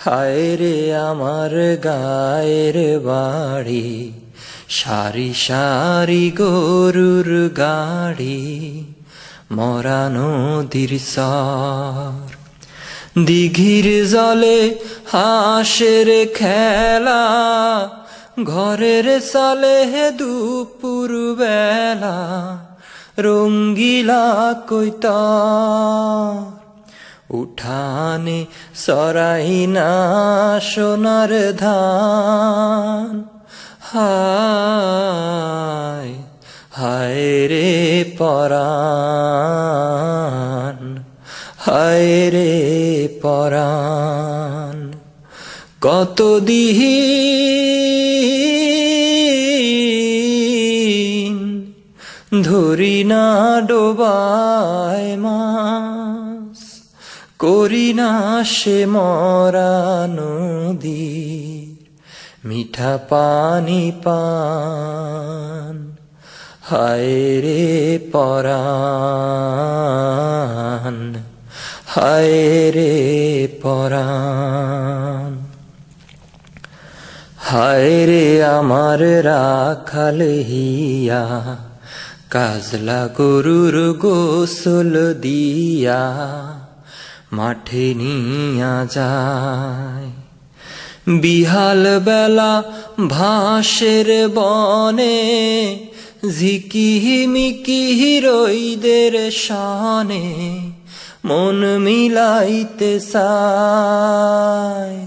হায় রে আমার গায়ের বাড়ি, সারি সারি গরুর গাড়ি, মরা নদীর সর। দিঘির জলে হাঁসের খেলা, ঘরের সালে দুপুর বেলা, রঙ্গিলা কৈতর। উঠানে সরাই না সোনার ধান, হায় হায় রে পরাণ, হায় রে পরাণ। কতদিন ধরি না ডোবায় মাছ, করি না সে মরা নদীর মিঠা পানি পান। হায় রে পরাণ, হায় রে পরাণ। হায় রে আমার রাখাল হিয়া, কাজলা গরুর গোসল দিয়া মাঠে নিয়া যায়। বিহাল বেলা ভাসের বনে, ঝিকিমিকি রইদের শানে, মন মিলাইতে চায়।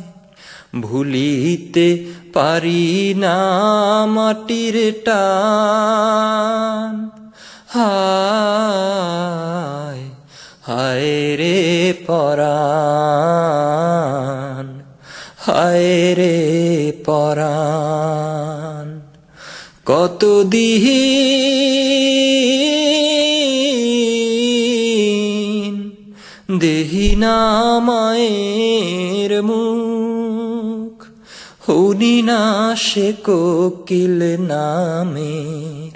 ভুলিতে পারি না মাটির টান, হায় হায় রে পরাণ, হায় রে পরাণ। কতদিন দেহি না মায়ের মুখ, শুনি না সে কোকিল নামের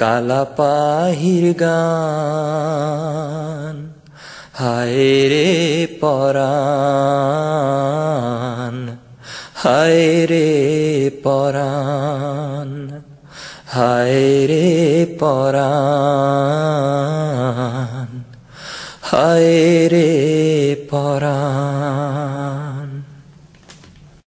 কালা পাহির গান। হায় রে পরাণ, হায় রে পরাণ, হায় রে পরাণ, হায় রে পরাণ।